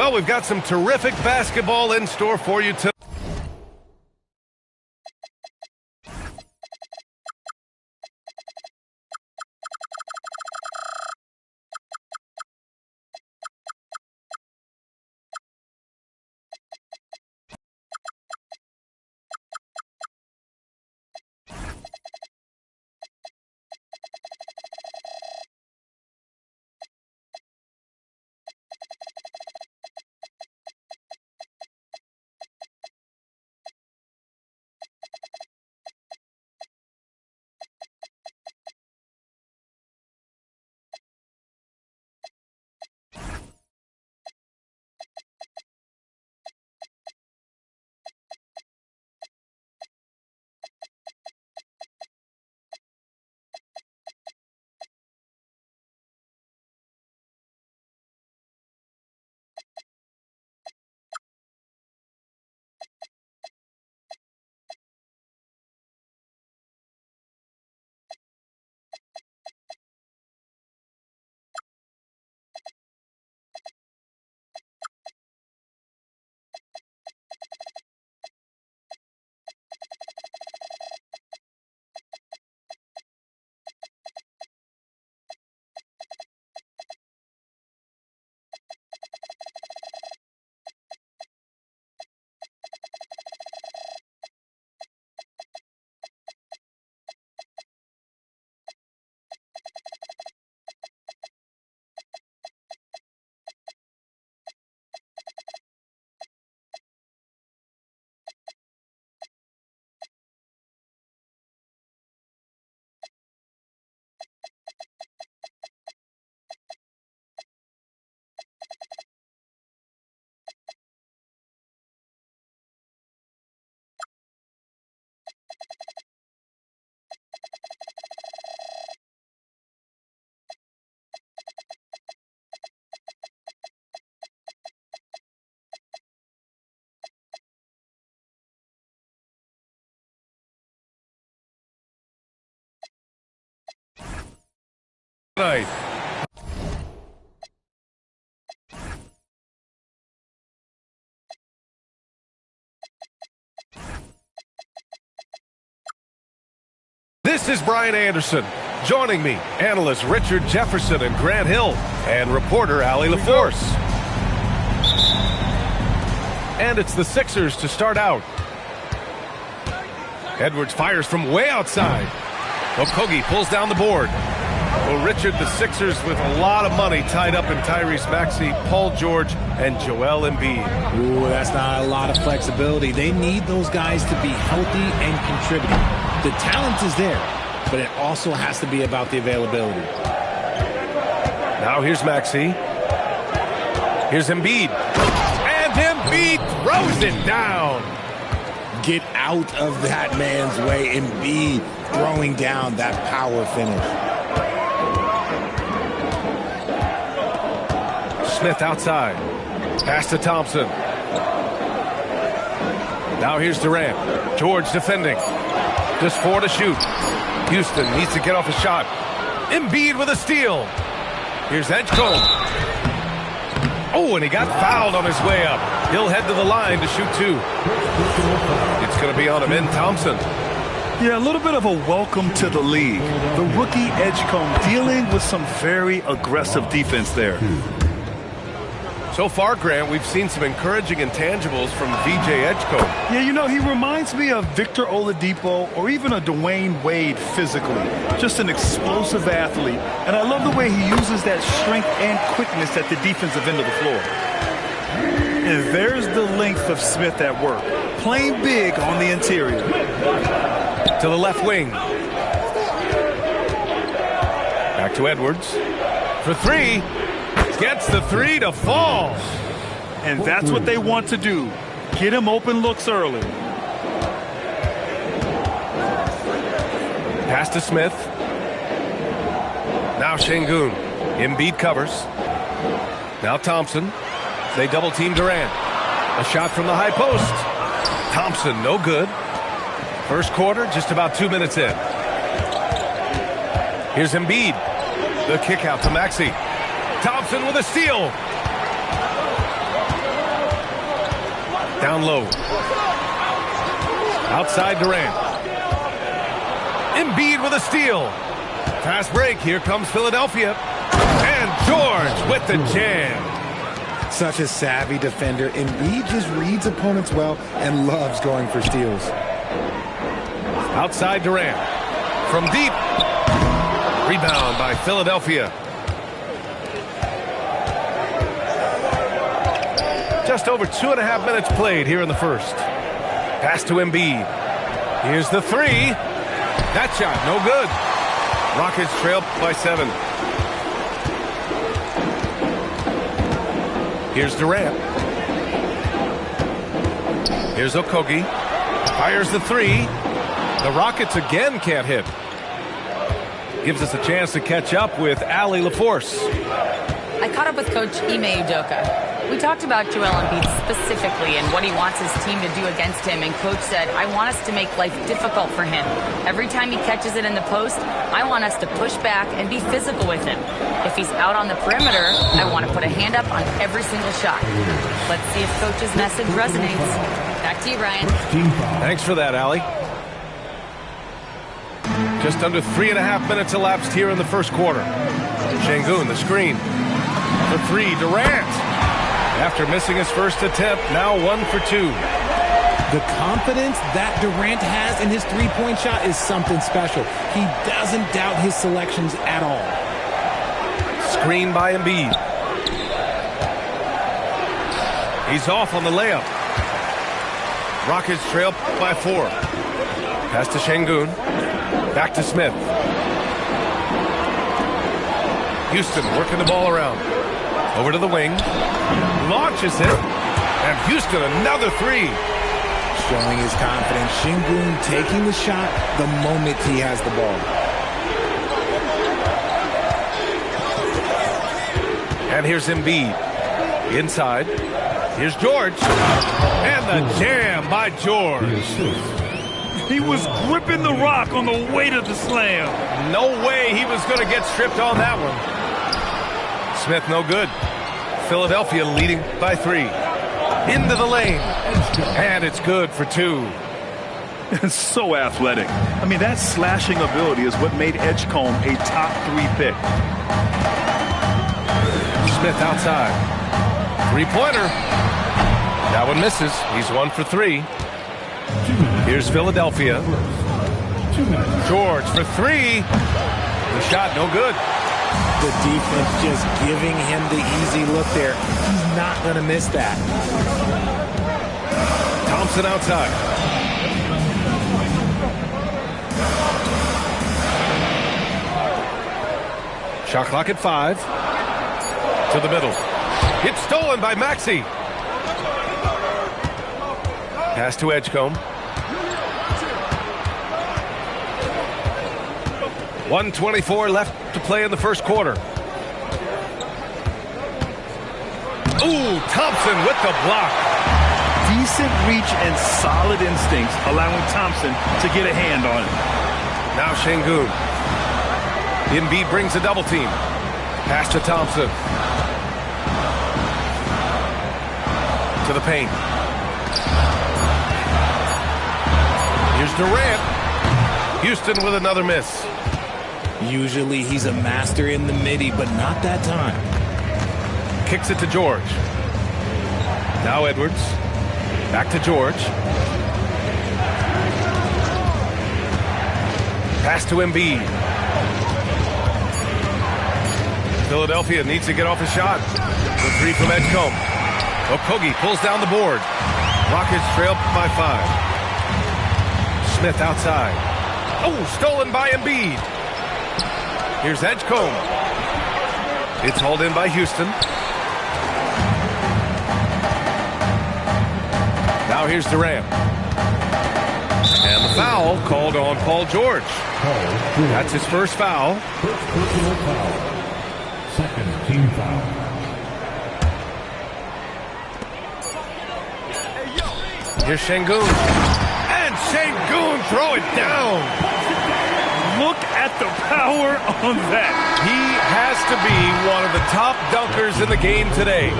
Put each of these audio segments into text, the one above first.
Well, we've got some terrific basketball in store for you tonight. This is Brian Anderson. Joining me, analysts Richard Jefferson and Grant Hill, and reporter Allie LaForce. And it's the Sixers to start out. Edwards fires from way outside. Okogie pulls down the board. Well, Richard, the Sixers with a lot of money tied up in Tyrese Maxey, Paul George, and Joel Embiid. Ooh, that's not a lot of flexibility. They need those guys to be healthy and contributing. The talent is there, but it also has to be about the availability. Now here's Maxey. Here's Embiid. And Embiid throws it down. Get out of that man's way. Embiid throwing down that power finish. Smith outside. Pass to Thompson. Now here's Durant. George defending. Just 4 to shoot. Houston needs to get off a shot. Embiid with a steal. Here's Edgecombe. Oh, and he got fouled on his way up. He'll head to the line to shoot 2. It's going to be on him in Thompson. Yeah, a little bit of a welcome to the league. The rookie Edgecombe dealing with some very aggressive defense there. So far, Grant, we've seen some encouraging intangibles from VJ Edgecombe. Yeah, you know, he reminds me of Victor Oladipo or even a Dwayne Wade physically. Just an explosive athlete. And I love the way he uses that strength and quickness at the defensive end of the floor. And there's the length of Smith at work. Playing big on the interior. To the left wing. Back to Edwards. For 3. Gets the 3 to fall. And that's what they want to do. Get him open looks early. Pass to Smith. Now Şengün. Embiid covers. Now Thompson. They double team Durant. A shot from the high post. Thompson, no good. First quarter, just about 2 minutes in. Here's Embiid. The kick out to Maxey. Thompson with a steal. Down low. Outside Durant. Embiid with a steal. Fast break. Here comes Philadelphia. And George with the jam. Such a savvy defender. Embiid just reads opponents well and loves going for steals. Outside Durant. From deep. Rebound by Philadelphia. Just over 2.5 minutes played here in the first. Pass to Embiid. Here's the 3. That shot, no good. Rockets trail by 7. Here's Durant. Here's Okogie. Fires the 3. The Rockets again can't hit. Gives us a chance to catch up with Allie LaForce. I caught up with Coach Ime Udoka. We talked about Joel Embiid specifically and what he wants his team to do against him, and Coach said, I want us to make life difficult for him. Every time he catches it in the post, I want us to push back and be physical with him. If he's out on the perimeter, I want to put a hand up on every single shot. Let's see if Coach's message resonates. Back to you, Ryan. Thanks for that, Allie. Just under 3.5 minutes elapsed here in the first quarter. Şengün, the screen. The 3, Durant. After missing his first attempt, now 1 for 2. The confidence that Durant has in his three-point shot is something special. He doesn't doubt his selections at all. Screen by Embiid. He's off on the layup. Rockets trail by 4. Pass to Şengün. Back to Smith. Houston working the ball around. Over to the wing. Launches it. And Houston another 3. Showing his confidence. Şengün taking the shot the moment he has the ball. And here's Embiid. Inside. Here's George. And the jam by George. He was gripping the rock on the way to the slam. No way he was going to get stripped on that one. Smith no good. Philadelphia leading by 3. Into the lane. And it's good for 2. So athletic. I mean, that slashing ability is what made Edgecombe a top 3 pick. Smith outside. 3-pointer. That one misses. He's 1 for 3. Here's Philadelphia. George for 3. The shot no good. The defense just giving him the easy look there. He's not going to miss that. Thompson outside. Shot clock at 5. To the middle. It's stolen by Maxey. Pass to Edgecombe. 1:24 left to play in the first quarter. Ooh, Thompson with the block. Decent reach and solid instincts, allowing Thompson to get a hand on it. Now Şengün. Embiid brings a double team. Pass to Thompson. To the paint. Here's Durant. Houston with another miss. Usually he's a master in the midi, but not that time. Kicks it to George. Now Edwards. Back to George. Pass to Embiid. Philadelphia needs to get off a shot. The three from Edgecombe. Okogie pulls down the board. Rockets trail by 5. Smith outside. Oh, stolen by Embiid. Here's Edgecombe. It's hauled in by Houston. Now here's Durant. And the foul called on Paul George. That's his first foul. First personal foul. Second team foul. Here's Şengün. And Şengün throw it down. Look at the power on that. He has to be one of the top dunkers in the game today.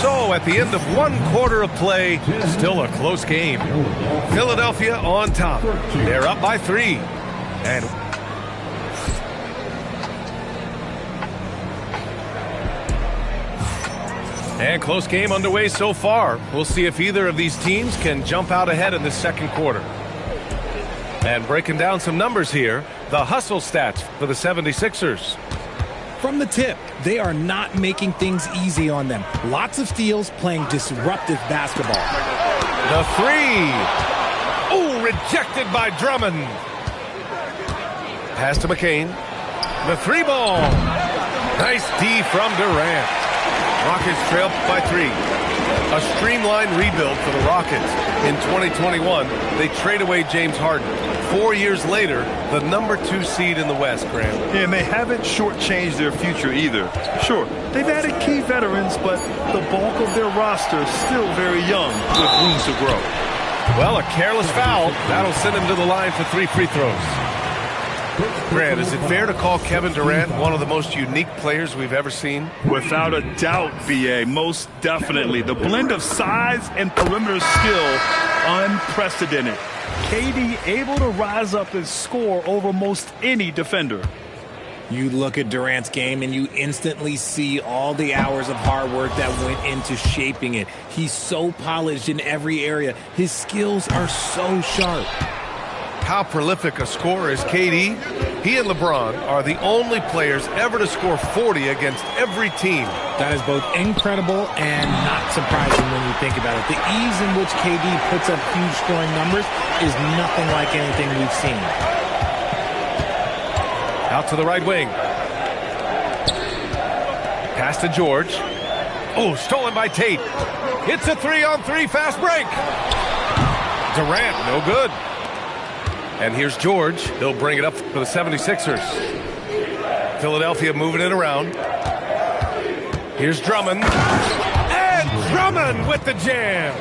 So at the end of one quarter of play, still a close game. Philadelphia on top. They're up by 3. And close game underway so far. We'll see if either of these teams can jump out ahead in this second quarter. And breaking down some numbers here, the hustle stats for the 76ers. From the tip, they are not making things easy on them. Lots of steals, playing disruptive basketball. The 3. Ooh, rejected by Drummond. Pass to McCain. The 3 ball. Nice D from Durant. Rockets trail by 3. A streamlined rebuild for the Rockets. In 2021, they trade away James Harden. 4 years later, the number 2 seed in the West, Graham. Yeah, and they haven't shortchanged their future either. Sure, they've added key veterans, but the bulk of their roster is still very young, with room to grow. Well, a careless foul. That'll send him to the line for 3 free throws. Grant, is it fair to call Kevin Durant one of the most unique players we've ever seen? Without a doubt, B.A., most definitely. The blend of size and perimeter skill, unprecedented. KD able to rise up and score over most any defender. You look at Durant's game and you instantly see all the hours of hard work that went into shaping it. He's so polished in every area. His skills are so sharp. How prolific a scorer is KD? He and LeBron are the only players ever to score 40 against every team. That is both incredible and not surprising when you think about it. The ease in which KD puts up huge scoring numbers is nothing like anything we've seen. Out to the right wing. Pass to George. Oh, stolen by Tate. It's a 3-on-3 fast break. Durant, no good. And here's George. He'll bring it up for the 76ers. Philadelphia moving it around. Here's Drummond. And Drummond with the jam.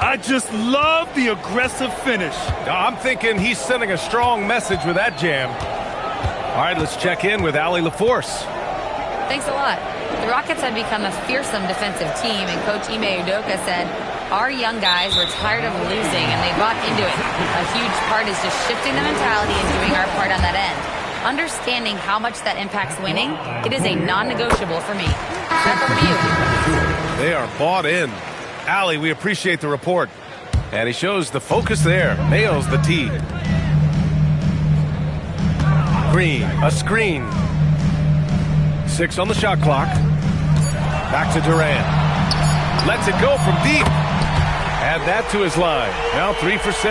I just love the aggressive finish. I'm thinking he's sending a strong message with that jam. All right, let's check in with Allie LaForce. Thanks a lot. The Rockets have become a fearsome defensive team, and Coach Ime Udoka said, our young guys were tired of losing, and they bought into it. A huge part is just shifting the mentality and doing our part on that end. Understanding how much that impacts winning, it is a non-negotiable for me. Back over to you. They are bought in. Allie, we appreciate the report. And he shows the focus there. Nails the tee. Green, a screen. 6 on the shot clock. Back to Durant. Lets it go from deep. Add that to his line. Now 3 for 6.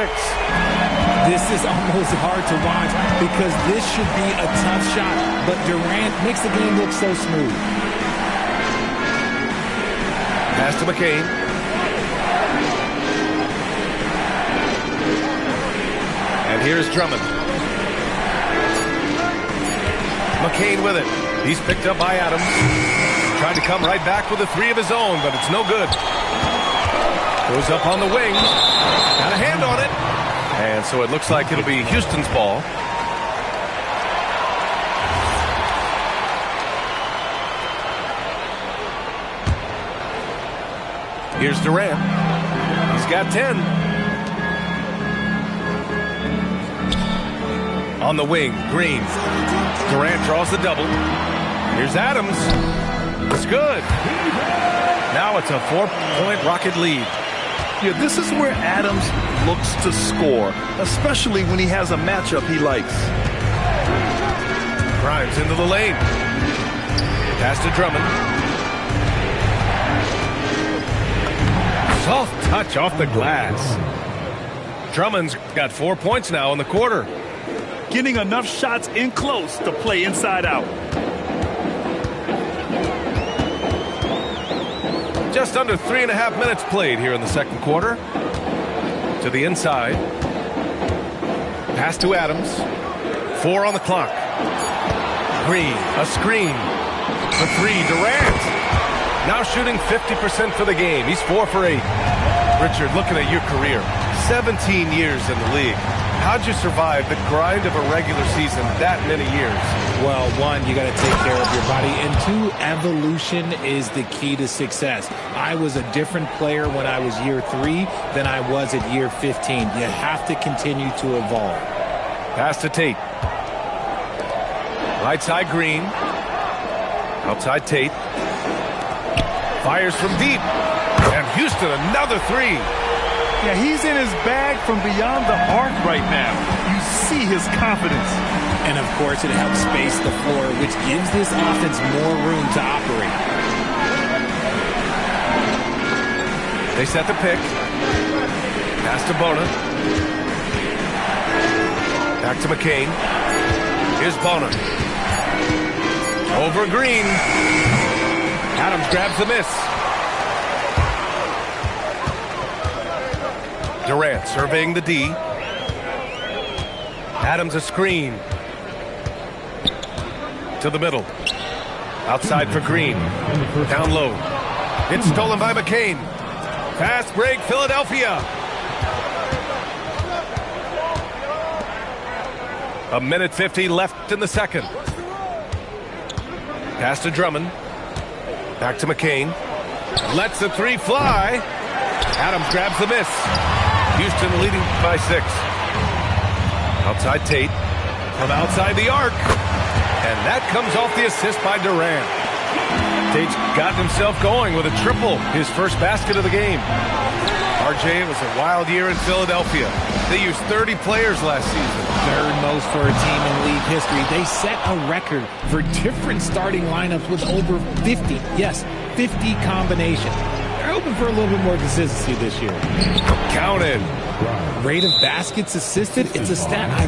This is almost hard to watch because this should be a tough shot, but Durant makes the game look so smooth. Pass to McCain. And here's Drummond. McCain with it. He's picked up by Adams. Trying to come right back with a three of his own, but it's no good. Goes up on the wing. Got a hand on it. And so it looks like it'll be Houston's ball. Here's Durant. He's got 10. On the wing, Green. Durant draws the double. Here's Adams. It's good. Now it's a 4-point Rocket lead. Yeah, this is where Adams looks to score, especially when he has a matchup he likes. Grimes into the lane. Pass to Drummond. Soft touch off the glass. Drummond's got 4 points now in the quarter. Getting enough shots in close to play inside out. Just under 3.5 minutes played here in the second quarter. To the inside. Pass to Adams. 4 on the clock. Green, a screen. For 3, Durant. Now shooting 50% for the game. He's 4 for 8. Richard, looking at your career. 17 years in the league. How'd you survive the grind of a regular season that many years? Well, one, you got to take care of your body, and two, evolution is the key to success. I was a different player when I was year 3 than I was at year 15. You have to continue to evolve. Pass to Tate. Right side, Green. Outside, Tate. Fires from deep. And Houston, another 3. Yeah, he's in his bag from beyond the arc right now. You see his confidence. And, of course, it helps space the floor, which gives this offense more room to operate. They set the pick. Pass to Bona. Back to McCain. Here's Bona. Over Green. Adams grabs the miss. Durant surveying the D. Adams a screen. To the middle. Outside for Green. Down low. It's stolen by McCain. Fast break, Philadelphia. A minute 50 left in the second. Pass to Drummond. Back to McCain. Lets the 3 fly. Adams grabs the miss. Houston leading by 6. Outside Tate. From outside the arc. And that comes off the assist by Durant. Tate's got himself going with a triple. His first basket of the game. RJ, it was a wild year in Philadelphia. They used 30 players last season. Third most for a team in league history. They set a record for different starting lineups with over 50. Yes, 50 combinations. They're hoping for a little bit more consistency this year. Counted. Rate of baskets assisted, it's a stat I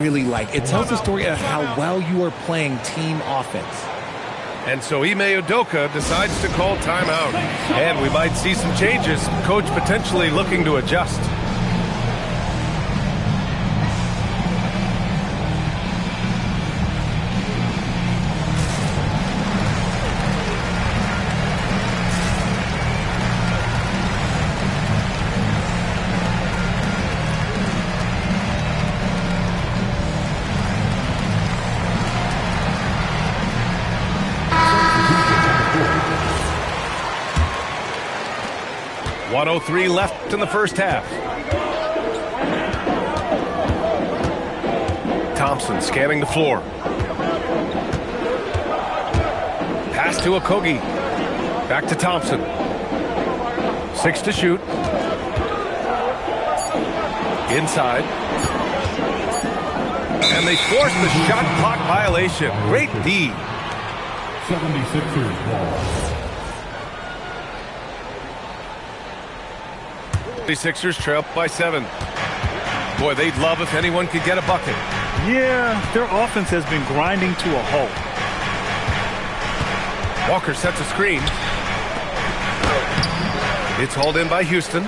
really like. It tells the story of how well you are playing team offense. And so Ime Udoka decides to call timeout. And we might see some changes. Coach potentially looking to adjust. .103 left in the first half. Thompson scanning the floor. Pass to Okogie. Back to Thompson. 6 to shoot. Inside. And they force the shot clock violation. Great D. 76ers ball. 76ers trail by 7. Boy, they'd love if anyone could get a bucket. Yeah, their offense has been grinding to a halt. Walker sets a screen. It's hauled in by Houston.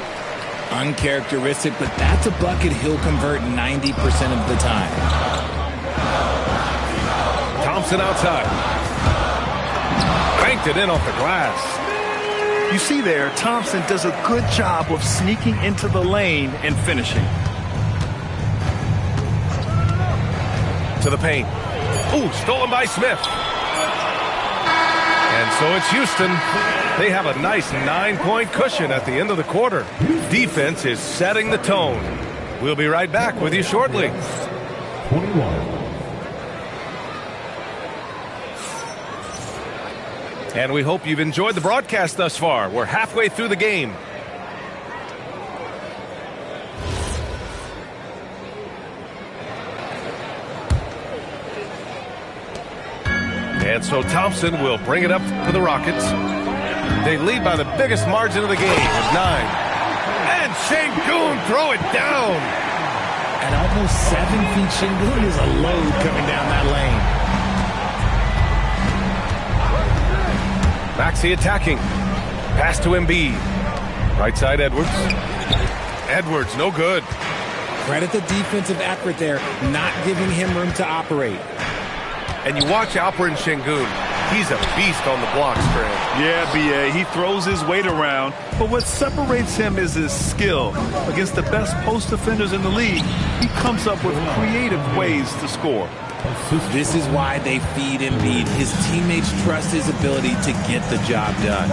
Uncharacteristic, but that's a bucket he'll convert 90% of the time. Thompson outside. Banked it in off the glass. You see there, Thompson does a good job of sneaking into the lane and finishing. To the paint. Ooh, stolen by Smith. And so it's Houston. They have a nice 9-point cushion at the end of the quarter. Defense is setting the tone. We'll be right back with you shortly. 21. And we hope you've enjoyed the broadcast thus far. We're halfway through the game. And so Thompson will bring it up to the Rockets. They lead by the biggest margin of the game at 9. And Sengun throw it down. At almost 7 feet, Sengun is a load coming down that lane. Maxey attacking. Pass to Embiid. Right side Edwards. Edwards, no good. Credit the defensive effort there, not giving him room to operate. And you watch Alperen Sengun. He's a beast on the block strand. Yeah, B.A., he throws his weight around, but what separates him is his skill. Against the best post defenders in the league, he comes up with creative ways to score. This is why they feed Embiid. His teammates trust his ability to get the job done.